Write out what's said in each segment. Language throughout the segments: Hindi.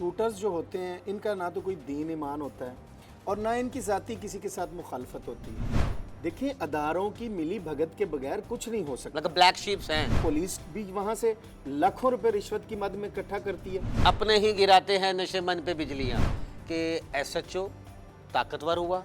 शूटर्स जो होते हैं इनका ना तो कोई दीन ईमान होता है और ना इनकी ज़ाती किसी के साथ मुखालफत होती है। देखिए, अदारों की मिली भगत के बगैर कुछ नहीं हो सकता। मतलब ब्लैक शीप्स हैं, पुलिस भी वहाँ से लाखों रुपए रिश्वत की मद में इकट्ठा करती है। अपने ही गिराते हैं नशेमन पे बिजलियाँ कि एसएचओ ताकतवर हुआ,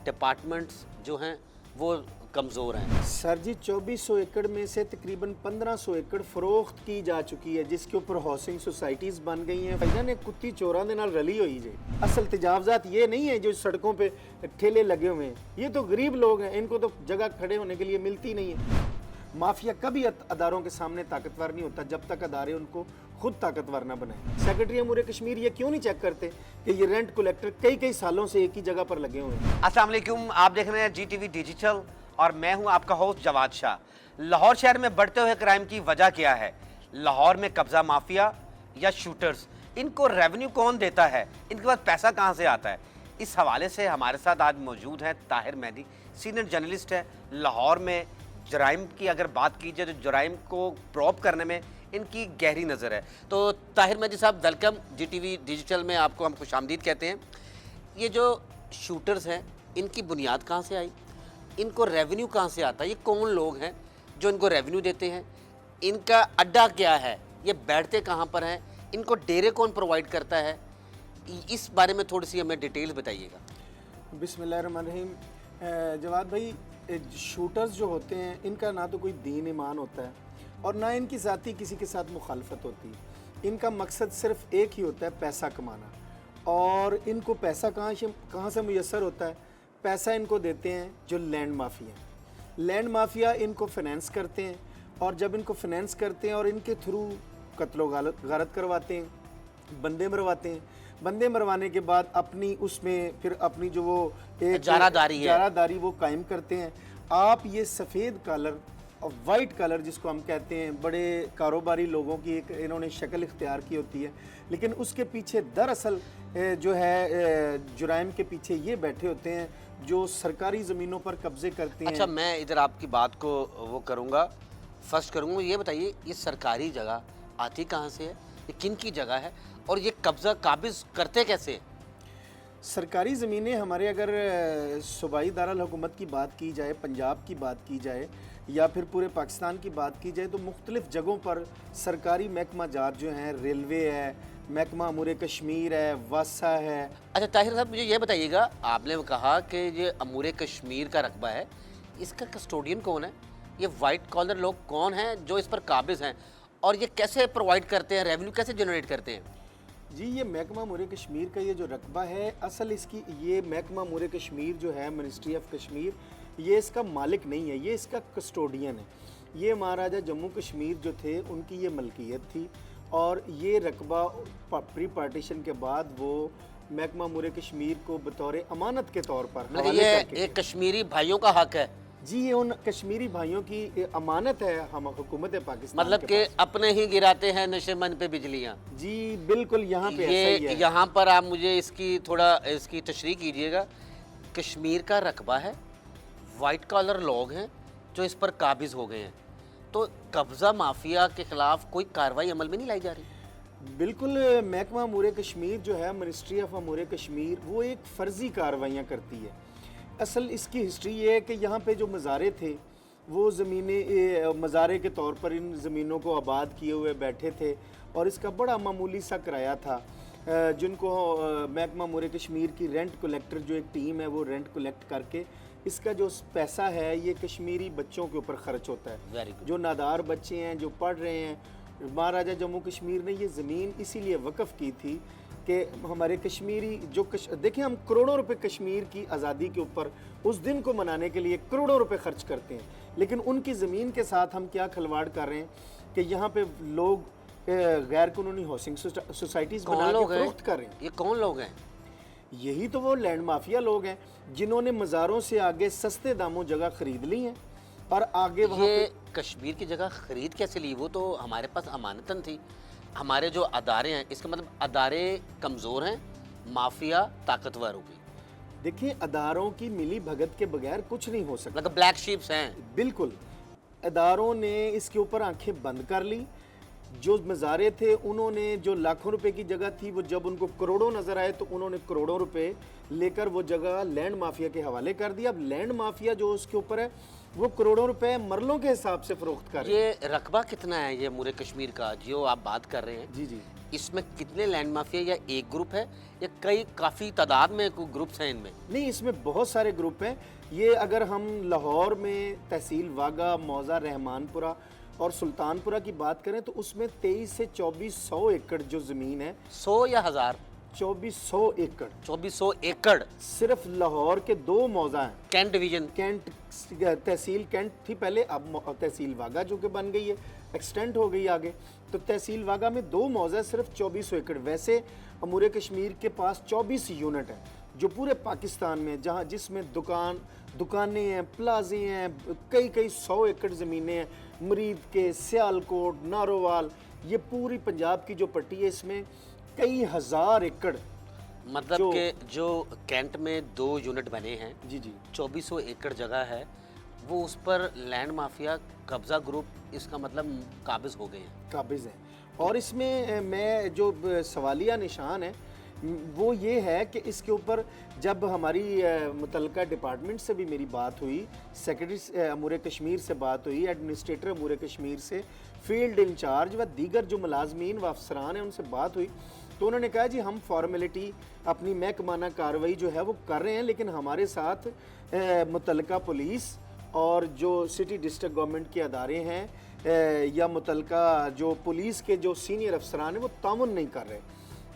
डिपार्टमेंट्स जो हैं वो कमज़ोर हैं। सर जी, 2400 एकड़ में से तकरीबन 1500 एकड़ फरोख्त की जा चुकी है, जिसके ऊपर हाउसिंग सोसाइटीज़ बन गई हैं। भाईजान ने कुत्ती चोरां दे नाल रली हुई जे। असल तजावजात ये नहीं है जो सड़कों पे ठेले लगे हुए हैं, ये तो गरीब लोग हैं, इनको तो जगह खड़े होने के लिए मिलती नहीं है। माफिया कभी अदारों के सामने ताकतवर नहीं होता जब तक अदारे उनको खुद ताकतवर ना बनाए। सेक्रेटरी अमूर कश्मीर ये क्यों नहीं चेक करते कि ये रेंट कलेक्टर कई कई सालों से एक ही जगह पर लगे हुए हैं। अस्सलाम वालेकुम, आप देख रहे हैं GTV डिजिटल और मैं हूं आपका होस्ट जवाद शाह। लाहौर शहर में बढ़ते हुए क्राइम की वजह क्या है? लाहौर में कब्जा माफिया या शूटर्स? इनको रेवेन्यू कौन देता है? इनके पास पैसा कहां से आता है? इस हवाले से हमारे साथ आज मौजूद हैं ताहिर मेहदी, सीनियर जर्नलिस्ट है। लाहौर में जराइम की अगर बात की जाए तो जराइम को प्रॉप करने में इनकी गहरी नज़र है। तो ताहिर मेहदी साहब, वेलकम। GTV डिजिटल में आपको हम खुशामदीद कहते हैं। ये जो शूटर्स हैं इनकी बुनियाद कहाँ से आई? इनको रेवेन्यू कहाँ से आता है? ये कौन लोग हैं जो इनको रेवेन्यू देते हैं? इनका अड्डा क्या है? ये बैठते कहाँ पर हैं? इनको डेरे कौन प्रोवाइड करता है? इस बारे में थोड़ी सी हमें डिटेल्स बताइएगा। बिस्मिल्लाहिर्रहमानिर्रहीम। जवाद भाई, शूटर्स जो होते हैं इनका ना तो कोई दीन ईमान होता है और ना इनकी ज़ाती किसी के साथ मुखालफत होती है। इनका मकसद सिर्फ एक ही होता है, पैसा कमाना। और इनको पैसा कहाँ से मुयस्सर होता है? पैसा इनको देते हैं जो लैंड माफिया हैं। लैंड माफिया इनको फाइनेंस करते हैं और जब इनको फाइनेंस करते हैं और इनके थ्रू कत्लो गारत करवाते हैं, बंदे मरवाते हैं। बंदे मरवाने के बाद अपनी उसमें फिर अपनी जो वो एक जारादारी वो कायम करते हैं। आप ये सफ़ेद कलर और वाइट कलर जिसको हम कहते हैं, बड़े कारोबारी लोगों की एक इन्होंने शक्ल इख्तियार की होती है, लेकिन उसके पीछे दरअसल जो है जुराइम के पीछे ये बैठे होते हैं जो सरकारी ज़मीनों पर कब्जे करते हैं। अच्छा, मैं इधर आपकी बात को वो करूँगा, फर्स्ट करूँगा। ये बताइए, ये सरकारी जगह आती कहाँ से है? ये किन की जगह है और ये कब्जा काबिज करते कैसे हैं? सरकारी ज़मीनें हमारे अगर सूबाई दारुल हुकूमत की बात की जाए, पंजाब की बात की जाए या फिर पूरे पाकिस्तान की बात की जाए तो मुख्तलिफ़ जगहों पर सरकारी महकमा जात जो हैं, रेलवे है, महकमा अमूर कश्मीर है, वासा है। अच्छा ताहिर साहब, मुझे ये बताइएगा, आपने कहा कि ये अमूर कश्मीर का रकबा है, इसका कस्टोडियन कौन है? ये वाइट कॉलर लोग कौन हैं जो इस पर काबिज हैं और ये कैसे प्रोवाइड करते हैं, रेवेन्यू कैसे जनरेट करते हैं? जी, ये महकमा अमूर कश्मीर का ये जो रकबा है, असल इसकी ये महकमा अमूर कश्मीर जो है, मिनिस्ट्री ऑफ कश्मीर, ये इसका मालिक नहीं है, ये इसका कस्टोडियन है। ये महाराजा जम्मू कश्मीर जो थे उनकी ये मलकियत थी और ये रकबा प्री पार्टीशन के बाद वो महकमा अमूर कश्मीर को बतौर अमानत के तौर पर मतलब ये एक कश्मीरी भाइयों का हक है। जी, ये उन कश्मीरी भाइयों की अमानत है हम हुकूमत पाकिस्तान मतलब कि अपने ही गिराते हैं नशेमन पे बिजलियाँ। जी बिल्कुल, यहाँ पे ये ऐसा ही है। यहाँ पर आप मुझे इसकी थोड़ा इसकी तशरीह कीजिएगा। कश्मीर का रकबा है, वाइट कॉलर लोग हैं जो इस पर काबिज हो गए हैं, तो कब्ज़ा माफिया के ख़िलाफ़ कोई कार्रवाई अमल में नहीं लाई जा रही? बिल्कुल, महकमा अमूर कश्मीर जो है, मिनिस्ट्री ऑफ अमूर कश्मीर, वो एक फ़र्जी कार्रवाइयाँ करती है। असल इसकी हिस्ट्री ये है कि यहाँ पे जो मज़ारे थे वो ज़मीनें मज़ारे के तौर पर इन ज़मीनों को आबाद किए हुए बैठे थे और इसका बड़ा मामूली सा किराया था, जिनको महकमा अमूर कश्मीर की रेंट कलेक्टर जो एक टीम है वो रेंट कलेक्ट करके इसका जो पैसा है ये कश्मीरी बच्चों के ऊपर ख़र्च होता है। जो नादार बच्चे हैं, जो पढ़ रहे हैं। महाराजा जम्मू कश्मीर ने ये ज़मीन इसीलिए वक़्फ़ की थी कि हमारे कश्मीरी जो देखें, हम करोड़ों रुपए कश्मीर की आज़ादी के ऊपर उस दिन को मनाने के लिए करोड़ों रुपए खर्च करते हैं, लेकिन उनकी ज़मीन के साथ हम क्या खिलवाड़ कर रहे हैं कि यहाँ पे लोग गैर कानूनी हाउसिंग सोसाइटीज़ बना के फरोख्त कर रहे हैं। ये कौन लोग हैं? यही तो वो लैंड माफिया लोग हैं जिन्होंने मज़ारों से आगे सस्ते दामों जगह खरीद ली हैं और आगे वहाँ पे कश्मीर की जगह खरीद कैसे ली? वो तो हमारे पास अमानतन थी। हमारे जो अदारे हैं, इसका मतलब अदारे कमज़ोर हैं, माफिया ताकतवर हो गई। देखिए, अदारों की मिली भगत के बगैर कुछ नहीं हो सकता। मतलब ब्लैक शीप्स हैं। बिल्कुल, अदारों ने इसके ऊपर आंखें बंद कर ली। जो मज़ारे थे उन्होंने जो लाखों रुपए की जगह थी वो जब उनको करोड़ों नज़र आए तो उन्होंने करोड़ों रुपए लेकर वो जगह लैंड माफिया के हवाले कर दिया। अब लैंड माफिया जो उसके ऊपर है वो करोड़ों रुपए मरलों के हिसाब से फरोख्त कर रहे हैं। ये रकबा कितना है ये मुरे कश्मीर का जो आप बात कर रहे हैं? जी जी। इसमें कितने लैंड माफिया, या एक ग्रुप है या कई काफ़ी तादाद में ग्रुप्स हैं इनमें? नहीं, इसमें बहुत सारे ग्रुप हैं। ये अगर हम लाहौर में तहसील वागा, मौज़ा, रहमानपुरा और सुल्तानपुरा की बात करें तो उसमें 23 से 2400 एकड़ जो ज़मीन है। 100 या 1000? 2400 एकड़। 2400 एकड़ सिर्फ लाहौर के 2 मौज़ा हैं। Cantt division? कैंट तहसील कैंट थी पहले, अब तहसील वागा जो कि बन गई है, एक्सटेंड हो गई आगे। तो तहसील वागा में 2 मौज़ा सिर्फ 2400 एकड़। वैसे अमूर कश्मीर के पास 24 यूनिट है जो पूरे पाकिस्तान में, जहाँ जिसमें दुकानें हैं, प्लाजे हैं, कई 100 एकड़ ज़मीनें हैं। मरीद के, सियालकोट, नारोवाल, ये पूरी पंजाब की जो पट्टी है इसमें कई हज़ार एकड़। मतलब कि जो कैंट में 2 यूनिट बने हैं, जी जी, 2400 एकड़ जगह है, वो उस पर लैंड माफिया कब्जा ग्रुप इसका मतलब काबिज हो गए हैं, काबिज है। और इसमें मैं जो सवालिया निशान है वो ये है कि इसके ऊपर जब हमारी मुतल्लिका डिपार्टमेंट से भी मेरी बात हुई, सेक्रेटरी अमूर कश्मीर से बात हुई, एडमिनिस्ट्रेटर अमूर कश्मीर से, फील्ड इंचार्ज व दीगर जो मुलाजमीन व अफसरान हैं उनसे बात हुई, तो उन्होंने कहा जी हम फॉर्मेलिटी अपनी महकमाना कार्रवाई जो है वो कर रहे हैं, लेकिन हमारे साथ मुतल्लिका पुलिस और जो सिटी डिस्ट्रिक्ट गवर्नमेंट के अदारे हैं या मुतल्लिका जो पुलिस के जो सीनियर अफसरान हैं वो ताउन नहीं कर रहे।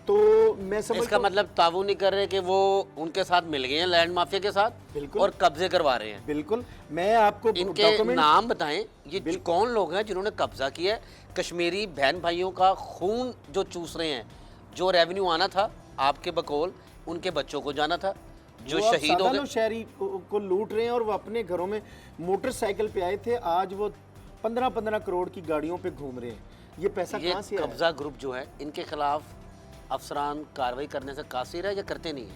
तो मैं समझ, इसका मतलब ताउन नहीं कर रहे कि वो उनके साथ मिल गए हैं लैंड माफिया के साथ, बिल्कुल, और कब्जे करवा रहे हैं। बिल्कुल। मैं आपको इनके नाम बताएं, ये कौन लोग हैं जिन्होंने कब्जा किया है? कश्मीरी बहन भाइयों का खून जो चूस रहे हैं, जो रेवेन्यू आना था आपके बकौल उनके बच्चों को जाना था, जो शहीद हो गए, शहरी को लूट रहे हैं और वो अपने घरों में मोटरसाइकिल पे आए थे, आज वो 15-15 करोड़ की गाड़ियों पे घूम रहे हैं। ये पैसा कहाँ से आया? कब्जा ग्रुप जो है इनके खिलाफ अफसरान कार्रवाई करने से कासिर है या करते नहीं है?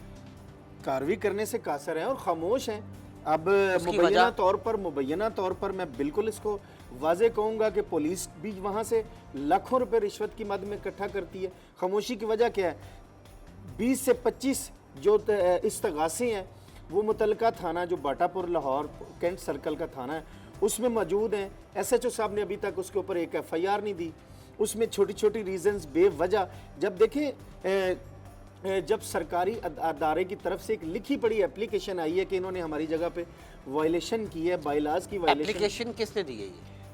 कार्रवाई करने से कासर हैं और खामोश हैं। अब उसकी मुबैना तौर पर मैं बिल्कुल इसको वाजे कहूँगा कि पुलिस भी वहाँ से लाखों रुपए रिश्वत की मद में इकट्ठा करती है। खामोशी की वजह क्या है? 20 से 25 जो इस्तगासे हैं वो मुतल्लिका थाना जो बाटापुर लाहौर कैंट सर्कल का थाना है उसमें मौजूद हैं। SHO साहब ने अभी तक उसके ऊपर एक FIR नहीं दी। उसमें छोटी छोटी रीजंस बेवजह, जब देखें जब सरकारी अदारे की तरफ से एक लिखी पड़ी एप्लीकेशन आई है कि इन्होंने हमारी जगह पे वायलेशन की है, बायलाज की वायलेशन। एप्लीकेशन किसने दी है?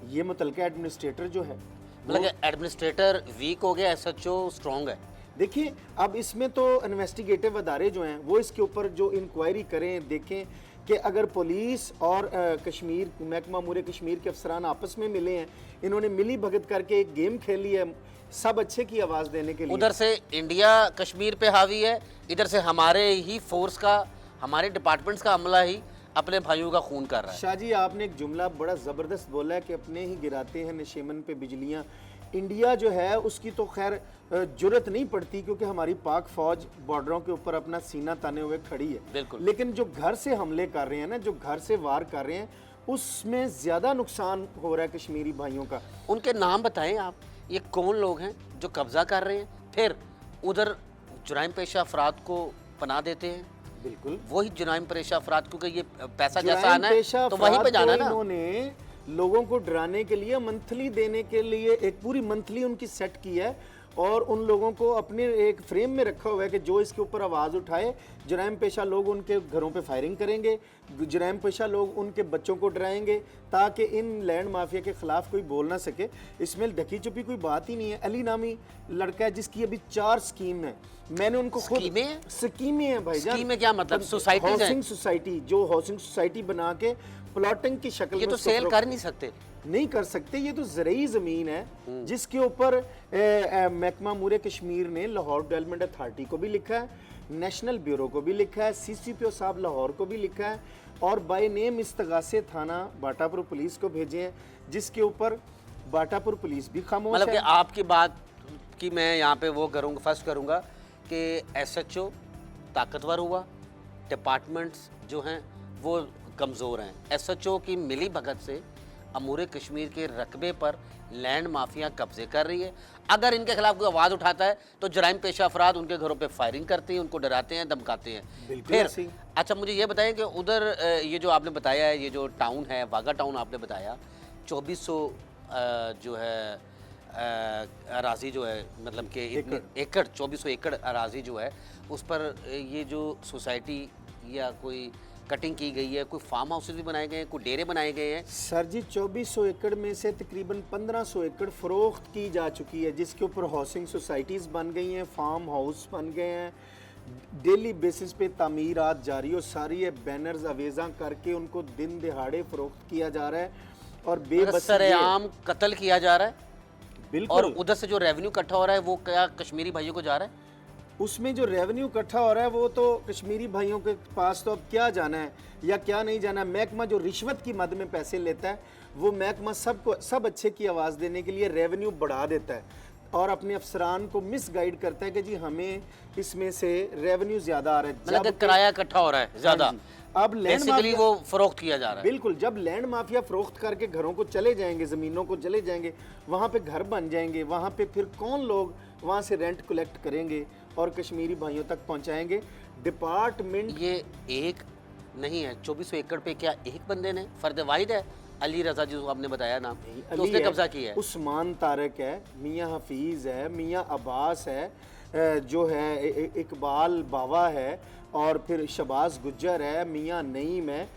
ये मुतल्लिका एडमिनिस्ट्रेटर जो है, मतलब एडमिनिस्ट्रेटर वीक हो गया, SHO स्ट्रॉन्ग है। देखिए अब इसमें तो इन्वेस्टिगेटिव अदारे जो हैं वो इसके ऊपर जो इंक्वायरी करें, देखें कि अगर पुलिस और कश्मीर महकमा अमूर कश्मीर के अफसरान आपस में मिले हैं, इन्होंने मिली भगत करके एक गेम खेली है सब अच्छे की आवाज़ देने के लिए। उधर से इंडिया कश्मीर पे हावी है, इधर से हमारे ही फोर्स का, हमारे डिपार्टमेंट्स का अमला ही अपने भाइयों का खून कर रहा है। शाह जी आपने एक जुमला बड़ा ज़बरदस्त बोला है कि अपने ही गिराते हैं नशेमन पे बिजलियाँ। इंडिया जो है उसकी तो खैर जुर्रत नहीं पड़ती क्योंकि हमारी पाक फौज बॉर्डरों के ऊपर अपना सीना ताने हुए खड़ी है, बिल्कुल। लेकिन जो घर से हमले कर रहे हैं ना, जो घर से वार कर रहे हैं, उसमें ज़्यादा नुकसान हो रहा है कश्मीरी भाइयों का। उनके नाम बताएं आप, ये कौन लोग हैं जो कब्जा कर रहे हैं फिर उधर जुराइम पेशा अफराद को पनाह देते हैं? बिल्कुल वही जुराइम पेशा अफराद, क्योंकि ये पैसा जैसा जुराइम आना है पेशा तो वहीं पे अफराद जाना को ना। इन्होंने लोगों को डराने के लिए मंथली देने के लिए एक पूरी मंथली उनकी सेट की है और उन लोगों को अपने एक फ्रेम में रखा हुआ है कि जो इसके ऊपर आवाज़ उठाए, जुराइम पेशा लोग उनके घरों पे फायरिंग करेंगे, जुराइम पेशा लोग उनके बच्चों को डराएंगे ताकि इन लैंड माफिया के ख़िलाफ़ कोई बोल ना सके। इसमें ढकी छुपी कोई बात ही नहीं है। अली नामी लड़का है जिसकी अभी 4 स्कीम है, मैंने उनको खुद स्कीमें हैं भाईजान। स्कीमें क्या मतलब? सोसाइटी, हाउसिंग सोसाइटी, जो हाउसिंग सोसाइटी बना के प्लॉटिंग की शक्ल में ये तो सेल कर नहीं सकते, नहीं कर सकते। ये तो ज़रई ज़मीन है जिसके ऊपर महकमा अमूर कश्मीर ने लाहौर डेवलपमेंट अथॉरिटी को भी लिखा है, नेशनल ब्यूरो को भी लिखा है, CCPO साहब लाहौर को भी लिखा है और बाय नेम इस्तगासे थाना बाटापुर पुलिस को भेजे हैं, जिसके ऊपर बाटापुर पुलिस भी खामोश है। मतलब कि आपकी बात की मैं यहाँ पे वो करूँगा, फर्स्ट करूँगा कि SHO ताकतवर हुआ, डिपार्टमेंट्स जो हैं वो कमज़ोर हैं। SHO की मिली भगत से अमूर कश्मीर के रकबे पर लैंड माफिया कब्जे कर रही है। अगर इनके खिलाफ कोई आवाज़ उठाता है तो जराइम पेशा अफराद उनके घरों पे फायरिंग करते हैं, उनको डराते हैं, धमकाते हैं। बिल्कुल फिर ऐसे ही। अच्छा मुझे ये बताएं कि उधर ये जो आपने बताया है, ये जो टाउन है वाघा टाउन आपने बताया, 2400 जो है अराजी जो है, मतलब कि इतने एकड़ 2400 एकड़ अराजी जो है उस पर ये जो सोसाइटी या कोई कटिंग की गई है, कोई फार्म हाउसेज भी बनाए गए हैं, कोई डेरे बनाए गए हैं। सर जी 2400 एकड़ में से तकरीबन 1500 एकड़ फ़रोख्त की जा चुकी है, जिसके ऊपर हाउसिंग सोसाइटीज़ बन गई हैं, फार्म हाउस बन गए हैं, डेली बेसिस पे तामीरात जारी और सारी है, बैनर्स अवेज़ा करके उनको दिन दिहाड़े फ़रोख्त किया जा रहा है और बेबस सरेआम कत्ल किया जा रहा है। और बिल्कुल। उधर से जो रेवेन्यू इकट्ठा हो रहा है वो क्या कश्मीरी भाइयों को जा रहा है? उसमें जो रेवेन्यू इकट्ठा हो रहा है वो तो कश्मीरी भाइयों के पास तो अब क्या जाना है या क्या नहीं जाना है। महकमा जो रिश्वत की मद में पैसे लेता है वो महकमा सब अच्छे की आवाज़ देने के लिए रेवेन्यू बढ़ा देता है और अपने अफसरान को मिसगाइड करता है कि जी हमें इसमें से रेवेन्यू ज़्यादा आ रहा है। मतलब कि किराया इकट्ठा हो रहा है ज़्यादा। हाँ जी। अब लैंड बेसिकली वो फरोख्त किया जा रहा है। बिल्कुल, जब लैंड माफिया फरोख्त करके घरों को चले जाएंगे, ज़मीनों को चले जाएंगे, वहाँ पे घर बन जाएंगे, वहाँ पे फिर कौन लोग वहाँ से रेंट कलेक्ट करेंगे और कश्मीरी भाइयों तक पहुँचाएंगे। डिपार्टमेंट ये एक नहीं है, 2400 एकड़ पे क्या एक बंदे ने, फर्द वाहिद है अली रजा जो आपने बताया नाम, तो उसने कब्जा किया है। उस्मान तारक है, मियाँ हफीज़ है, मियाँ अब्बास है, जो है इकबाल बावा है और फिर शबाज गुज्जर है, मियाँ नईम है।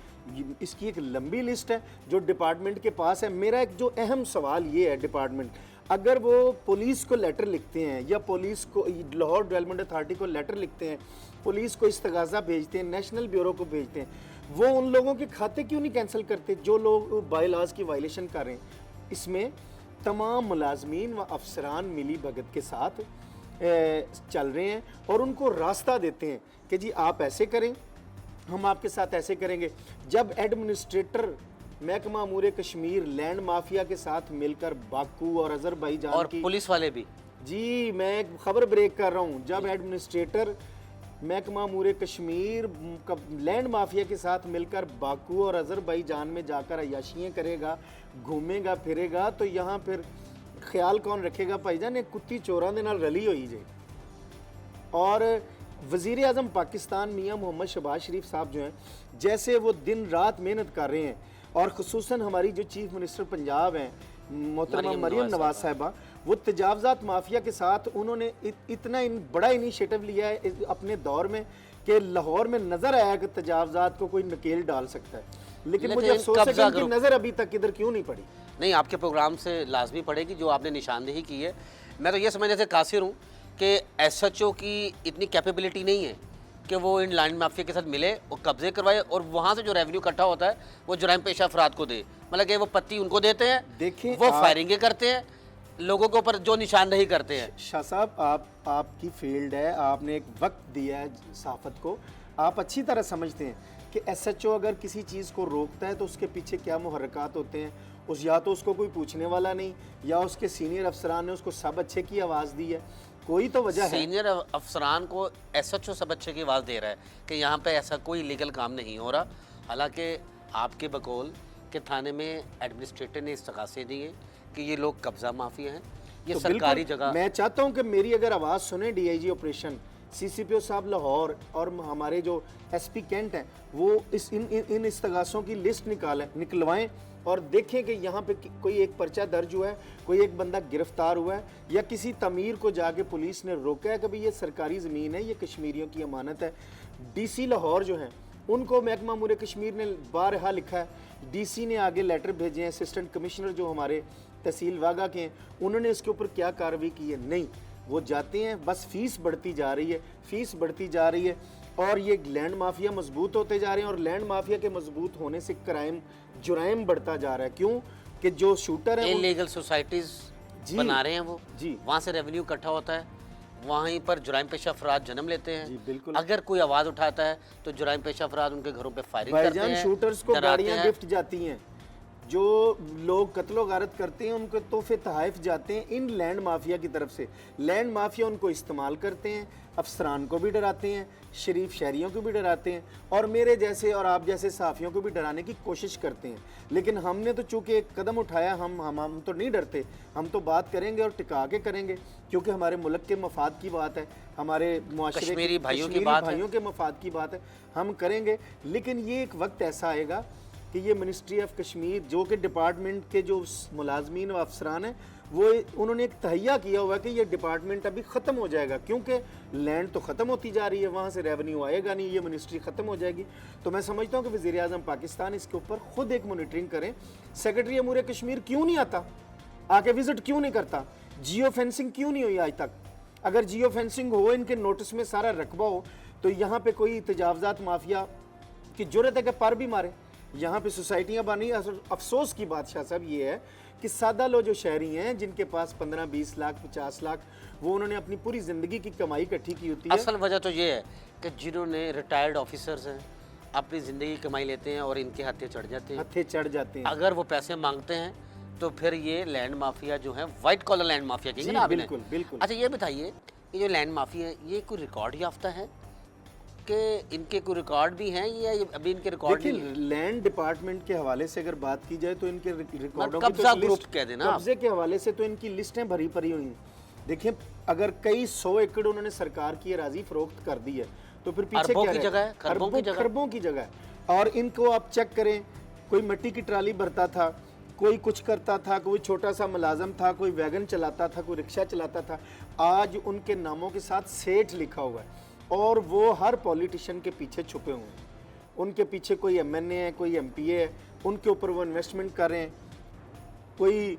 इसकी एक लंबी लिस्ट है जो डिपार्टमेंट के पास है। मेरा एक जो अहम सवाल ये है, डिपार्टमेंट अगर वो पुलिस को लेटर लिखते हैं या पुलिस को लाहौर डेवलपमेंट अथॉरिटी को लेटर लिखते हैं, पुलिस को इस्तगाज़ा भेजते हैं, नेशनल ब्यूरो को भेजते हैं, वो उन लोगों के खाते क्यों नहीं कैंसिल करते जो लोग बाई लॉज की वायलेशन कर रहे हैं। इसमें तमाम मुलाजमीन व अफसरान मिली भगत के साथ चल रहे हैं और उनको रास्ता देते हैं कि जी आप ऐसे करें, हम आपके साथ ऐसे करेंगे। जब एडमिनिस्ट्रेटर महकमा अमूर कश्मीर लैंड माफिया के साथ मिलकर बाकू और अजरबैजान और की पुलिस वाले भी, जी मैं एक खबर ब्रेक कर रहा हूँ, जब एडमिनिस्ट्रेटर महकमा अमूर कश्मीर लैंड माफिया के साथ मिलकर बाकू और अजरबैजान में जाकर अयाशियाँ करेगा, घूमेगा फिरेगा, तो यहाँ फिर ख्याल कौन रखेगा भाईजान, एक कुत्ती चोरां दे नाल रली हुई जे। और वज़ीर आज़म पाकिस्तान मियाँ मोहम्मद शहबाज शरीफ साहब जो हैं, जैसे वो दिन रात मेहनत कर रहे हैं और ख़ुसूसन हमारी जो चीफ़ मिनिस्टर पंजाब हैं मोहतरमा मरियम नवाज साहिबा, वो तजावज़ात माफिया के साथ उन्होंने इतना बड़ा इनिशिएटिव लिया है अपने दौर में कि लाहौर में नज़र आया कि तजावज़ात को कोई नकेल डाल सकता है, लेकिन मुझे अफसोस है कि उनकी नज़र अभी तक इधर क्यों नहीं पड़ी। नहीं, आपके प्रोग्राम से लाजमी पड़ेगी जो आपने निशानदेही की है। मैं तो ये समझने से कासिर हूँ कि SHO की इतनी कैपेबिलिटी नहीं है कि वो इन लैंड माफिया के साथ मिले और कब्जे करवाए और वहाँ से जो रेवेन्यू इकट्ठा होता है वो जुराइम पेशा अफराद को दे, मतलब कि वो पत्ती उनको देते हैं, देखिए वो फायरिंगें करते हैं लोगों के ऊपर, जो निशानदेही करते हैं। शाह साहब आपकी फील्ड है, आपने एक वक्त दिया है सहाफ़त को, आप अच्छी तरह समझते हैं कि SHO अगर किसी चीज़ को रोकता है तो उसके पीछे क्या मुहर्रकात होते हैं। उस या तो उसको कोई पूछने वाला नहीं, या उसके सीनियर अफसरान ने उसको सब अच्छे की आवाज़ दी है, कोई तो वजह है। सीनियर अफसरान को SHO सब अच्छे की आवाज़ दे रहा है कि यहाँ पे ऐसा कोई लीगल काम नहीं हो रहा। हालांकि आपके बकौल के थाने में एडमिनिस्ट्रेटर ने इस्तगासे दिए कि ये लोग कब्जा माफिया हैं, ये तो सरकारी बिल्कुल, जगह। मैं चाहता हूँ कि मेरी अगर आवाज़ सुने DIG ऑपरेशन, CCPO साहब लाहौर और हमारे जो SP कैंट हैं, वो इन इस्तगासों की लिस्ट निकलवाएं और देखें कि यहाँ पे कोई एक पर्चा दर्ज हुआ है, कोई एक बंदा गिरफ्तार हुआ है, या किसी तमीर को जाके पुलिस ने रोका है कि भाई ये सरकारी ज़मीन है, ये कश्मीरियों की अमानत है। DC लाहौर जो हैं उनको महकमा अमूर कश्मीर ने बारहा लिखा है, DC ने आगे लेटर भेजे हैं, असिस्टेंट कमिश्नर जो हमारे तहसील वागा के हैं उन्होंने इसके ऊपर क्या कार्रवाई की है, नहीं, वो जाते हैं, बस फीस बढ़ती जा रही है, फीस बढ़ती जा रही है और ये लैंड माफिया मजबूत होते जा रहे हैं और लैंड माफिया के मजबूत होने से जुराइम बढ़ता जा रहा है। क्यों कि जो शूटर है इलीगल सोसाइटीज बना रहे हैं वो जी, वहाँ से रेवेन्यू इकट्ठा होता है, वहीं पर जुराइम पेशा अफराद जन्म लेते हैं। जी बिल्कुल। अगर कोई आवाज़ उठाता है तो जुराइम पेशा अफराद उनके घरों पे फायरिंग करते भाईजान हैं, शूटर्स को डराते गाड़ियाँ हैं। गिफ्ट जाती हैं, जो लोग कत्लो गारत करते हैं उनको तोहफे तहाइफ जाते हैं इन लैंड माफिया की तरफ से। लैंड माफिया उनको इस्तेमाल करते हैं, अफसरान को भी डराते हैं, शरीफ शहरियों को भी डराते हैं और मेरे जैसे और आप जैसे सहाफ़ियों को भी डराने की कोशिश करते हैं। लेकिन हमने तो चूँकि एक कदम उठाया, हम तो नहीं डरते, हम तो बात करेंगे और टिका के करेंगे, क्योंकि हमारे मुल्क के मफाद की बात है, हमारे मुआशरे कश्मीरी भाइयों की कश्मीरी बात है। भाइयों के मफाद की बात है, हम करेंगे। लेकिन ये एक वक्त ऐसा आएगा कि ये मिनिस्ट्री ऑफ कश्मीर जो कि डिपार्टमेंट के जो मुलाजमीन व अफसरान हैं वो उन्होंने एक तहैया किया हुआ है कि ये डिपार्टमेंट अभी ख़त्म हो जाएगा, क्योंकि लैंड तो ख़त्म होती जा रही है, वहाँ से रेवेन्यू आएगा नहीं, ये मिनिस्ट्री ख़त्म हो जाएगी। तो मैं समझता हूँ कि वज़ीर आज़म पाकिस्तान इसके ऊपर ख़ुद एक मॉनिटरिंग करें। सेक्रेटरी अमूर कश्मीर क्यों नहीं आता, आके विज़िट क्यों नहीं करता, जियो फेंसिंग क्यों नहीं हुई आज तक? अगर जियो फेंसिंग हो, इनके नोटिस में सारा रकबा हो, तो यहाँ पर कोई तजावज़ात माफिया की ज़रूरत है कि पर भी मारे। यहाँ पे सोसाइटियाँ बनी। अफसोस की बात शाह साहब ये है कि सादा लोग जो शहरी हैं जिनके पास 15-20 लाख 50 लाख वो उन्होंने अपनी पूरी ज़िंदगी की कमाई इकट्ठी की होती है। असल वजह तो ये है कि जिन्होंने रिटायर्ड ऑफिसर्स हैं अपनी ज़िंदगी की कमाई लेते हैं और इनके हत्थे चढ़ जाते हैं। हत्थे चढ़ जाते हैं। अगर वो पैसे मांगते हैं तो फिर ये लैंड माफिया जो है, वाइट कॉलर लैंड माफिया कहेंगे जी, ना आपने। बिल्कुल बिल्कुल। अच्छा ये बताइए, ये जो लैंड माफिया है ये कोई रिकॉर्ड याफ्ता है कि इनके कोई रिकॉर्ड भी हैं या ये अभी इनके रिकॉर्ड नहीं देखिए, है? लैंड डिपार्टमेंट के हवाले से अगर बात की जाए तो इनके रिकॉर्डों की कब्जा तो ग्रुप लिस्ट, कह देना आप। कब्जे के हवाले से तो इनकी लिस्टें भरी पड़ी हुई हैं। देखिए, अगर कई 100 एकड़ उन्होंने सरकार की अराजी फरोख्त कर दी है तो फिर पीछे अरबों क्या की रह जगह है, गया? खरबों की जगह। खरबों की जगह है। और इनको आप चेक करें, कोई मिट्टी की ट्राली भरता था, कोई कुछ करता था, कोई छोटा सा मुलाजम था, कोई वैगन चलाता था, कोई रिक्शा चलाता था। आज उनके नामों के साथ सेठ लिखा हुआ है और वो हर पॉलिटिशियन के पीछे छुपे हुए हैं। उनके पीछे कोई MNA है, कोई MPA है, उनके ऊपर वो इन्वेस्टमेंट कर रहे हैं। कोई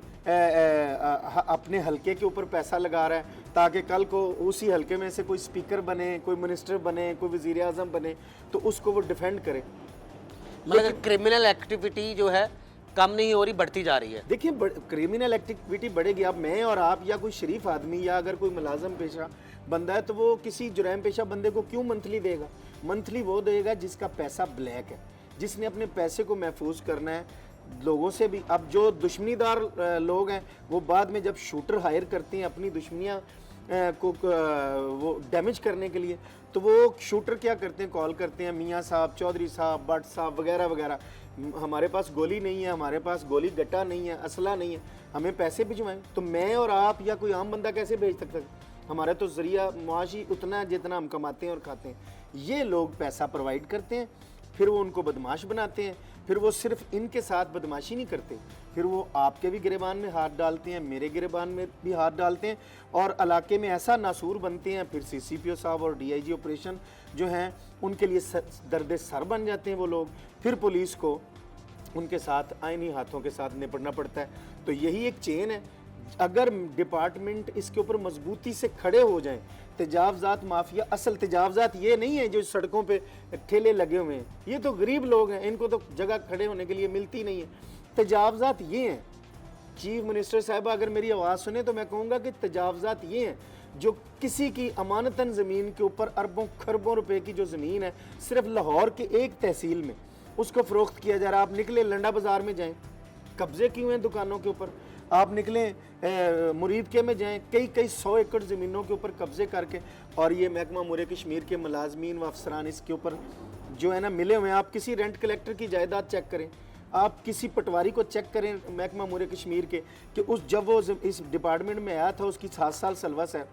अपने हलके के ऊपर पैसा लगा रहा है ताकि कल को उसी हलके में से कोई स्पीकर बने, कोई मिनिस्टर बने, कोई वज़ीर आज़म बने, तो उसको वो डिफेंड करे। मतलब क्रिमिनल एक्टिविटी जो है कम नहीं हो रही, बढ़ती जा रही है। देखिए, क्रिमिनल एक्टिविटी बढ़ेगी। अब मैं और आप या कोई शरीफ आदमी या अगर कोई मुलाजम पेशा बंदा है तो वो किसी जुराइम पेशा बंदे को क्यों मंथली देगा? मंथली वो देगा जिसका पैसा ब्लैक है, जिसने अपने पैसे को महफूज करना है लोगों से भी। अब जो दुश्मनीदार लोग हैं वो बाद में जब शूटर हायर करते हैं अपनी दुश्मनियाँ को वो डैमेज करने के लिए, तो वो शूटर क्या करते हैं, कॉल करते हैं, मियाँ साहब, चौधरी साहब, भट्ट साहब वगैरह वगैरह, हमारे पास गोली नहीं है, हमारे पास गोली गट्टा नहीं है, असला नहीं है, हमें पैसे भिजवाएं। तो मैं और आप या कोई आम बंदा कैसे भेज सकता है? हमारा तो जरिया मुआशी उतना है जितना हम कमाते हैं और खाते हैं। ये लोग पैसा प्रोवाइड करते हैं, फिर वो उनको बदमाश बनाते हैं। फिर वो सिर्फ इनके साथ बदमाशी नहीं करते, फिर वो आपके भी गिरेबान में हाथ डालते हैं, मेरे गिरेबान में भी हाथ डालते हैं और इलाके में ऐसा नासूर बनते हैं। फिर CCPO साहब और DIG ऑपरेशन जो हैं उनके लिए दर्द सर बन जाते हैं वो लोग। फिर पुलिस को उनके साथ आईनी हाथों के साथ निपटना पड़ता है। तो यही एक चेन है। अगर डिपार्टमेंट इसके ऊपर मजबूती से खड़े हो जाएं, तजावज़ात माफिया, असल तजावज़ात ये नहीं है जो सड़कों पे ठेले लगे हुए हैं, ये तो गरीब लोग हैं, इनको तो जगह खड़े होने के लिए मिलती नहीं है। तजावज़ात ये हैं। चीफ मिनिस्टर साहबा अगर मेरी आवाज़ सुने तो मैं कहूँगा कि तजावज़ात ये हैं जो किसी की अमानतन ज़मीन के ऊपर अरबों खरबों रुपए की जो ज़मीन है सिर्फ लाहौर के एक तहसील में उसको फ़रोख्त किया जा रहा है। आप निकले लंडा बाज़ार में जाएँ, कब्जे क्यों हैं दुकानों के ऊपर? आप निकलें मुरीद के में जाएं, कई 100 एकड़ ज़मीनों के ऊपर कब्जे करके, और ये महकमा अमूर कश्मीर के मुलाजमीन व अफसरान इसके ऊपर जो है ना मिले हुए हैं। आप किसी रेंट कलेक्टर की जायदाद चेक करें, आप किसी पटवारी को चेक करें महकमा अमूर कश्मीर के कि उस जब वो इस डिपार्टमेंट में आया था उसकी 7 साल सर्विस है,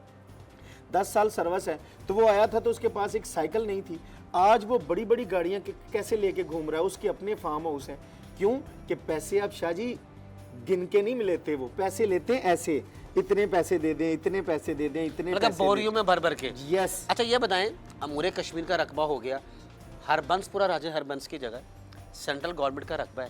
10 साल सर्विस है, तो वो आया था तो उसके पास एक साइकिल नहीं थी। आज वो बड़ी बड़ी गाड़ियाँ कैसे लेके घूम रहा है, उसके अपने फार्म हाउस हैं। क्यों कि पैसे अब शाह जी गिन के नहीं लेते, वो पैसे लेते हैं ऐसे, इतने पैसे दे दें, इतने पैसे दे दें, इतने मतलब पैसे बोरियों में भर भर के। यस। अच्छा ये बताएं, अमूर कश्मीर का रकबा हो गया, हरबंसपुरा राजा हरबंस की जगह सेंट्रल गवर्नमेंट का रकबा है,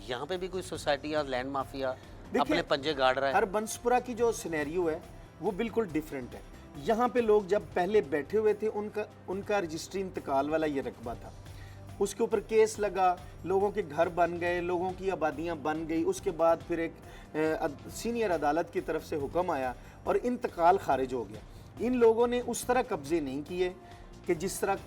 यहाँ पे भी कोई सोसाइटी या लैंड माफिया अपने पंजे गाड़ रहा है? हरबंसपुरा की जो सिनेरियो है वो बिल्कुल डिफरेंट है। यहाँ पे लोग जब पहले बैठे हुए थे उनका रजिस्ट्री इंतकाल वाला ये रकबा था, उसके ऊपर केस लगा, लोगों के घर बन गए, लोगों की आबादियाँ बन गई। उसके बाद फिर एक सीनियर अदालत की तरफ से हुक्म आया और इंतकाल खारिज हो गया। इन लोगों ने उस तरह कब्जे नहीं किए कि जिस तरह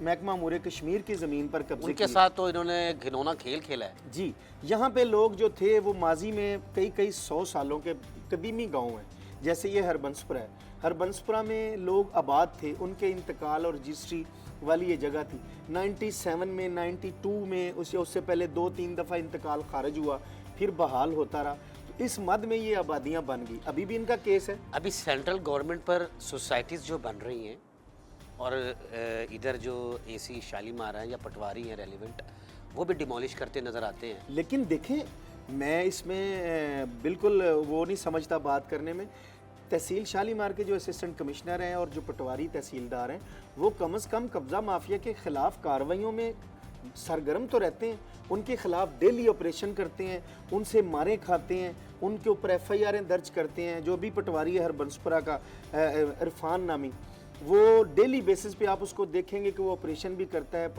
महकमा अमूर कश्मीर की ज़मीन पर कब्जे उनके किए। साथ तो इन्होंने घिनौना खेल खेला है। जी, यहाँ पे लोग जो थे वो माजी में कई कई 100 सालों के कदीमी गांव हैं। जैसे ये हरबंसपुरा है, हरबंसपुरा में लोग आबाद थे, उनके इंतकाल और रजिस्ट्री वाली ये जगह थी। 97 में, 92 में, उससे पहले 2-3 दफ़ा इंतकाल खारिज हुआ, फिर बहाल होता रहा। तो इस मद में ये आबादियाँ बन गई। अभी भी इनका केस है। अभी सेंट्रल गवर्नमेंट पर सोसाइटीज़ जो बन रही हैं और इधर जो एसी शालीमार हैं या पटवारी हैं रेलिवेंट, वो भी डिमोलिश करते नज़र आते हैं। लेकिन देखें, मैं इसमें बिल्कुल वो नहीं समझता बात करने में। तहसील शालीमार के जो असिस्टेंट कमिश्नर हैं और जो पटवारी तहसीलदार हैं, वो कम से कम कब्ज़ा माफिया के ख़िलाफ़ कार्रवाइयों में सरगर्म तो रहते हैं। उनके ख़िलाफ़ डेली ऑपरेशन करते हैं, उनसे मारे खाते हैं, उनके ऊपर FIR दर्ज करते हैं। जो भी पटवारी है हरबंसपुरा का इरफान नामी, वो डेली बेसिस पे आप उसको देखेंगे कि वो ऑपरेशन भी करता है,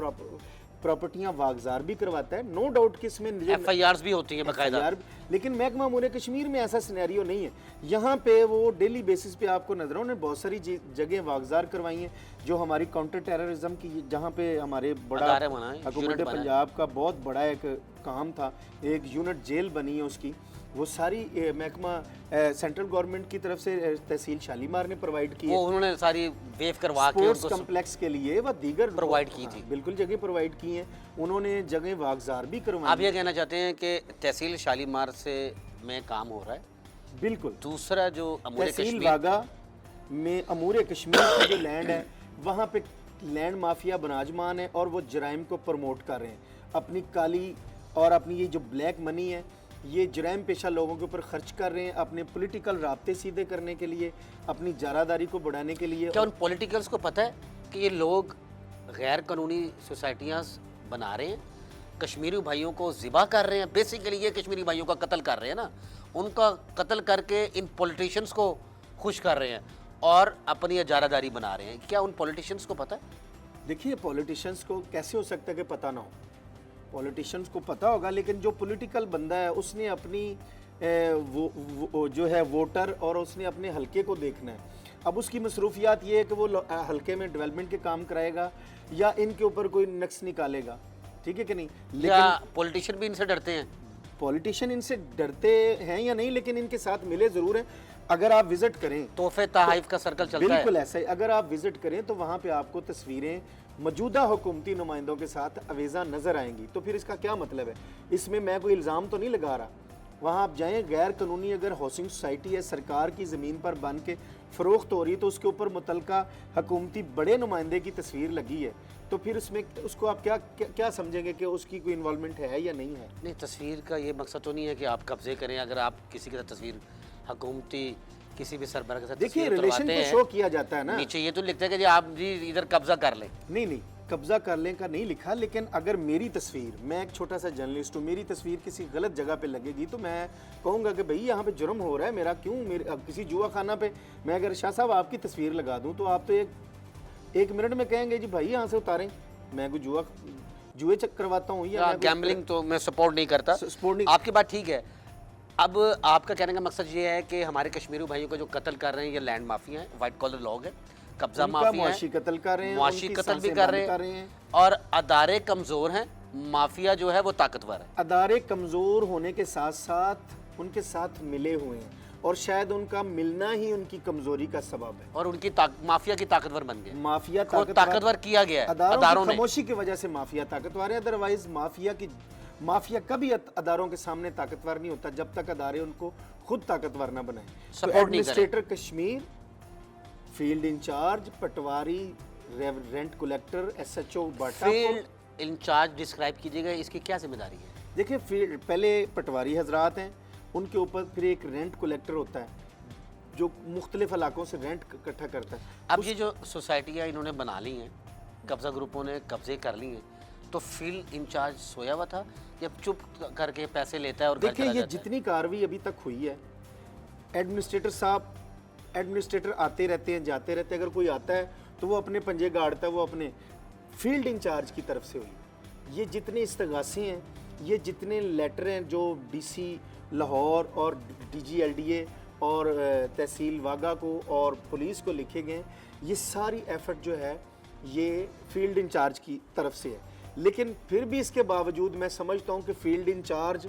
प्रॉपर्टियां वागजार भी करवाता है। नो डाउट कि इसमें FIRs भी होती हैं बाकायदा। FIR लेकिन महकमा अमूर कश्मीर में ऐसा सिनेरियो नहीं है। यहाँ पे वो डेली बेसिस पे आपको नजर, उन्होंने बहुत सारी जगह वागजार करवाई हैं जो हमारी काउंटर टेररिज्म की, जहाँ पे हमारे बड़ा अदारे बनाए, हुकूमत यूनिट बनाए। पंजाब का बहुत बड़ा एक काम था, एक यूनिट जेल बनी है उसकी, वो सारी महकमा सेंट्रल गवर्नमेंट की तरफ से तहसील शालीमार ने प्रोवाइड की वो है। उन्होंने सारी वेव करवा के स्पोर्ट्स उनको कम्प्लेक्स के लिए व दीगर प्रोवाइड की थी। बिल्कुल जगह प्रोवाइड की हैं उन्होंने, जगह वागजार भी करवाई। आप ये कहना चाहते हैं कि तहसील शालीमार से में काम हो रहा है। बिल्कुल। दूसरा जो अमूर तहसील कश्मीर वागा में अमूर कश्मीर की जो लैंड है, वहाँ पे लैंड माफिया बनाजमान है और वो जराइम को प्रमोट कर रहे हैं। अपनी काली और अपनी ये जो ब्लैक मनी है, ये जराइम पेशा लोगों के ऊपर खर्च कर रहे हैं अपने पॉलिटिकल राब्ते सीधे करने के लिए, अपनी जारादारी को बढ़ाने के लिए। क्या उन पॉलिटिकल्स को पता है कि ये लोग गैर कानूनी सोसाइटियाँ बना रहे हैं, कश्मीरी भाइयों को ज़िबा कर रहे हैं? बेसिकली ये कश्मीरी भाइयों का कत्ल कर रहे हैं ना, उनका कत्ल करके इन पॉलिटिशियंस को खुश कर रहे हैं और अपनी जारादारी बना रहे हैं। क्या उन पॉलिटिशियंस को पता है? देखिए, पॉलिटिशियंस को कैसे हो सकता है कि पता ना हो? पॉलिटिशियंस को पता होगा, लेकिन जो पॉलिटिकल बंदा है उसने अपनी वो जो है वोटर और उसने अपने हलके को देखना है। अब उसकी मसरूफियात ये है कि वो हलके में डेवलपमेंट के काम कराएगा या इनके ऊपर कोई नक्स निकालेगा, ठीक है कि नहीं? क्या पॉलिटिशियन भी इनसे डरते हैं? पॉलिटिशियन इनसे डरते हैं या नहीं, लेकिन इनके साथ मिले ज़रूर हैं। अगर आप विज़िट करें, तोहफे तहाइफ का सर्कल चलता है। बिल्कुल ऐसा ही। अगर आप विज़िट करें तो वहाँ पे आपको तस्वीरें मौजूदा हुकूमती नुमाइंदों के साथ अवेजा नज़र आएंगी। तो फिर इसका क्या मतलब है? इसमें मैं कोई इल्ज़ाम तो नहीं लगा रहा। वहाँ आप जाएँ, गैर कानूनी अगर हाउसिंग सोसाइटी है, सरकार की ज़मीन पर बन के फ़रोख्त हो रही है, तो उसके ऊपर मुतलका हुकूमती बड़े नुमाइंदे की तस्वीर लगी है, तो फिर उसमें उसको आप क्या समझेंगे कि उसकी कोई इन्वॉल्वमेंट है या नहीं है? नहीं, तस्वीर का ये मकसद तो नहीं है कि आप कब्जे करें। अगर आप किसी के साथ तस्वीर हुकूमती किसी भी सरबराह के साथ देखिए, तस्वीर रिलेशन उतरवाते तो हैं, शो किया जाता है ना। नीचे ये तो लिखते हैं कि जी आप जी इधर कब्जा कर लें। नहीं, कब्जा कर लें का नहीं लिखा, लेकिन अगर मेरी तस्वीर, मैं एक छोटा सा जर्नलिस्ट हूँ, मेरी तस्वीर किसी गलत जगह पे लगेगी तो मैं कहूँगा कि भाई यहाँ पे जुर्म हो रहा है मेरा, क्यों मेरे अब किसी जुआ खाना पे मैं अगर शाह साहब आपकी तस्वीर लगा दूँ तो आप तो एक मिनट में कहेंगे जी भाई यहाँ से उतारें, मैं कोई जुए चेक करवाता हूँ या गैम्बलिंग तो मैं सपोर्ट नहीं करता। सपोर्ट नहीं। आपकी बात ठीक है। अब आपका कहने का मकसद ये है कि हमारे कश्मीरी भाइयों को जो कत्ल कर रहे हैं ये लैंड माफिया हैं, वाइट कॉलर लोग हैं, कब्जा माफिया हैं, मुआशी कत्ल कर रहे हैं, मुआशी उनकी कत्ल भी सांसें कर बंद रहे हैं और अदारे कमज़ोर हैं, माफिया जो है वो ताकतवर है। अदारे कमज़ोर होने के साथ साथ उनके साथ मिले हुए हैं और शायद उनका मिलना ही उनकी कमज़ोरी का सबब है और उनकी माफिया की ताकतवर बन गए। माफिया ताकतवर किया गया है अदारों की खामोशी की वजह से माफिया ताकतवर है। अदरवाइज माफिया कभी अदारों के सामने ताकतवर नहीं होता जब तक अदारे उनको खुद ताकतवर ना बनाए। तो एडमिनिस्ट्रेटर कश्मीर, फील्ड इंचार्ज, पटवारी, रेंट कलेक्टर, SHO बाटा। फील्ड इंचार्ज डिस्क्राइब कीजिएगा, इसकी क्या जिम्मेदारी है? देखिए, फील्ड पहले पटवारी हजरात हैं, उनके ऊपर फिर एक रेंट कलेक्टर होता है जो मुख्तलिफ इलाकों से रेंट इकट्ठा करता है। अब ये जो सोसाइटियाँ इन्होंने बना ली हैं, कब्जा ग्रुपों ने कब्जे कर ली हैं, तो फील्ड इंचार्ज सोया हुआ था या चुप करके पैसे लेता है और घर देखिए, चला ये जाता है? जितनी कार्रवाई अभी तक हुई है, एडमिनिस्ट्रेटर आते रहते हैं, जाते रहते हैं। अगर कोई आता है तो वो अपने पंजे गाड़ता है, वो अपने फील्ड इंचार्ज की तरफ से हुई। ये जितने इस्तगासे हैं, ये जितने लेटर हैं जो DC लाहौर और DG LDA और तहसील वागा को और पुलिस को लिखे गए, ये सारी एफर्ट जो है ये फील्ड इंचार्ज की तरफ से है। लेकिन फिर भी इसके बावजूद मैं समझता हूँ कि फील्ड इंचार्ज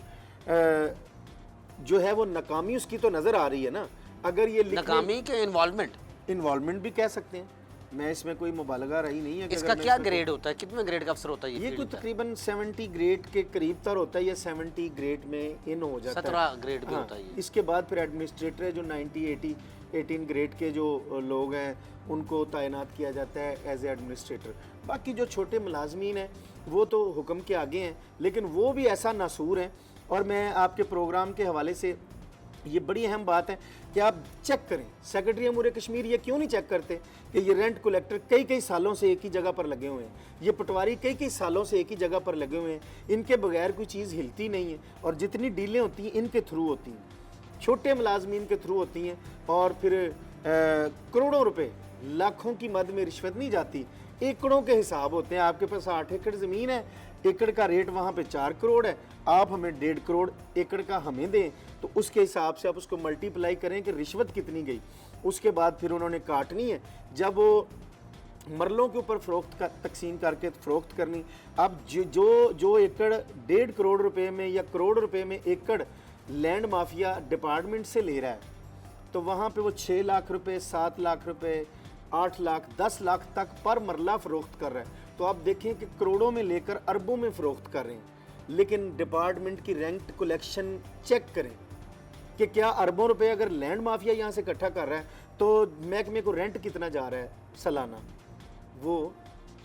जो है वो नाकामी उसकी तो नज़र आ रही है ना। अगर ये नाकामी के इन्वॉल्वमेंट भी कह सकते हैं, मैं इसमें कोई मुबालगा रही नहीं है कि इसका अगर मैं क्या इसमें ग्रेड होता है, कितने ग्रेड का अफसर होता है ये फील्ड कोई इंचार्ज? तकरीबन 70 ग्रेड के करीब तर होता है या 70 ग्रेड में इन हो जाता है। 17 ग्रेड भी हाँ, होता है ये। इसके बाद फिर एडमिनिस्ट्रेटर है जो 90 80 18 ग्रेड के जो लोग हैं उनको तैनात किया जाता है एज ए एडमिनिस्ट्रेटर। बाकी जो छोटे मुलाजमीन हैं वो तो हुक्म के आगे हैं, लेकिन वो भी ऐसा नासूर हैं। और मैं आपके प्रोग्राम के हवाले से ये बड़ी अहम बात है कि आप चेक करें, सेक्रेटरी अमूर कश्मीर ये क्यों नहीं चेक करते कि ये रेंट कलेक्टर कई कई सालों से एक ही जगह पर लगे हुए हैं, ये पटवारी कई कई सालों से एक ही जगह पर लगे हुए हैं, इनके बगैर कोई चीज़ हिलती नहीं है। और जितनी डीलें होती हैं इनके थ्रू होती हैं, छोटे मुलाजमीन के थ्रू होती हैं। और फिर करोड़ों रुपए, लाखों की मद में रिश्वत नहीं जाती, एकड़ों के हिसाब होते हैं। आपके पास 8 एकड़ ज़मीन है, एकड़ का रेट वहाँ पे 4 करोड़ है, आप हमें 1.5 करोड़ एकड़ का हमें दें, तो उसके हिसाब से आप उसको मल्टीप्लाई करें कि रिश्वत कितनी गई। उसके बाद फिर उन्होंने काटनी है, जब वो मरलों के ऊपर तकसीम करके फ़रोख्त करनी। अब जो एकड़ 1.5 करोड़ रुपए में या करोड़ रुपए में एकड़ लैंड माफिया डिपार्टमेंट से ले रहा है, तो वहाँ पे वो 6 लाख रुपए, 7 लाख रुपए, 8 लाख, 10 लाख तक पर मरला फ़रोख्त कर रहा है। तो आप देखें कि करोड़ों में लेकर अरबों में फ़रोख्त कर रहे हैं। लेकिन डिपार्टमेंट की रेंट कलेक्शन चेक करें कि क्या अरबों रुपए अगर लैंड माफिया यहाँ से इकट्ठा कर रहा है तो महकमे को रेंट कितना जा रहा है सालाना? वो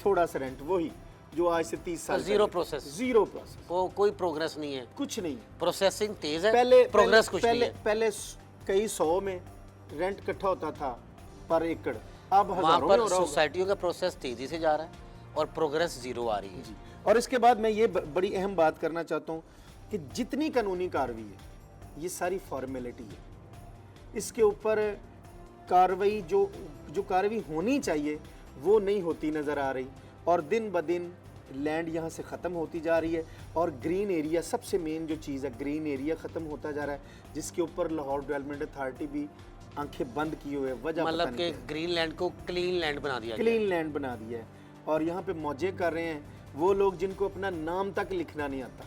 थोड़ा सा रेंट, वही जो आज से 30 साल जीरो पहले। प्रोसेस, जीरो प्रोसेस, कोई प्रोग्रेस नहीं है, कुछ नहीं। प्रोसेसिंग तेज है, पहले प्रोग्रेस कुछ नहीं है। पहले कई 100 में रेंट इकट्ठा होता था पर एकड़, अब वहाँ हजारों में पर हो रहा होगा। सोसाइटियों का प्रोसेस तेजी से जा रहा है और प्रोग्रेस जीरो आ रही है। जी। और इसके बाद मैं ये बड़ी अहम बात करना चाहता हूँ कि जितनी कानूनी कार्रवाई है ये सारी फॉर्मेलिटी है, इसके ऊपर कार्रवाई जो कार्रवाई होनी चाहिए वो नहीं होती नज़र आ रही। और दिन ब दिन लैंड यहाँ से ख़त्म होती जा रही है। और ग्रीन एरिया सबसे मेन जो चीज़ है, ग्रीन एरिया ख़त्म होता जा रहा है, जिसके ऊपर लाहौर डेवलपमेंट अथॉरिटी भी आंखें बंद किए हुए, वजह मतलब कि ग्रीन लैंड को क्लीन लैंड बना दिया, क्लीन लैंड बना दिया है। और यहाँ पे मौजे कर रहे हैं वो लोग जिनको अपना नाम तक लिखना नहीं आता,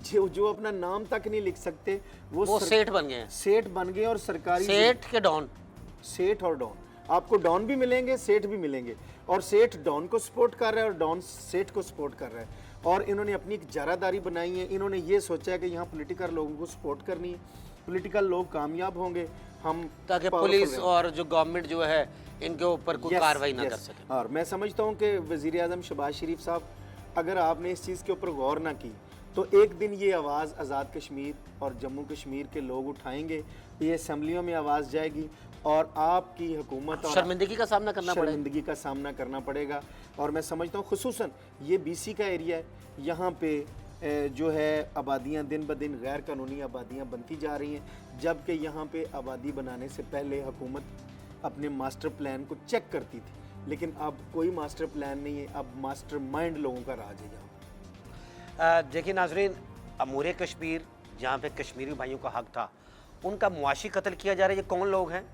जो अपना नाम तक नहीं लिख सकते, वो सेठ बन गए हैं। सेठ बन गए और सरकारी सेठ के डॉन, सेठ और डॉन, आपको डॉन भी मिलेंगे, सेठ भी मिलेंगे। और सेठ डॉन को सपोर्ट कर रहा है और डॉन सेठ को सपोर्ट कर रहा है। और इन्होंने अपनी एक जारादारी बनाई है, इन्होंने ये सोचा है कि यहाँ पॉलिटिकल लोगों को सपोर्ट करनी है, पॉलिटिकल लोग कामयाब होंगे, हम ताकि पुलिस और जो गवर्नमेंट जो है इनके ऊपर कोई कार्रवाई ना कर सके। और मैं समझता हूँ कि वज़ीर आज़म शहबाज शरीफ साहब, अगर आपने इस चीज़ के ऊपर गौर ना की तो एक दिन ये आवाज़ आज़ाद कश्मीर और जम्मू कश्मीर के लोग उठाएंगे, ये असम्बलियों में आवाज़ जाएगी और आपकी हुकूमत और शर्मिंदगी का सामना करना पड़ेगा। शर्मिंदगी का सामना करना पड़ेगा। और मैं समझता हूँ खुसूसन ये BC का एरिया है, यहाँ पे जो है आबादियाँ दिन ब दिन गैर कानूनी आबादियाँ बनती जा रही हैं, जबकि यहाँ पे आबादी बनाने से पहले हुकूमत अपने मास्टर प्लान को चेक करती थी, लेकिन अब कोई मास्टर प्लान नहीं है, अब मास्टर माइंड लोगों का राज है यहाँ। देखिए नाजरीन, अमूर कश्मीर जहाँ पे कश्मीरी भाइयों का हक था, उनका मुआशी कत्ल किया जा रहा है। ये कौन लोग हैं?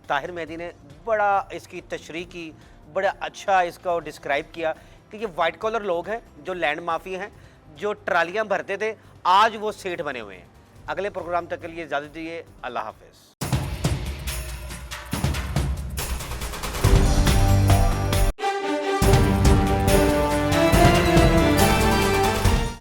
ताहिर मेहदी ने बड़ा इसकी तशरीह की, बड़ा अच्छा इसको डिस्क्राइब किया कि ये वाइट कॉलर लोग हैं जो लैंड माफिया हैं, जो ट्रालियाँ भरते थे, आज वो सेठ बने हुए हैं। अगले प्रोग्राम तक के लिए इजाज़त दीजिए, अल्लाह हाफ़िज़।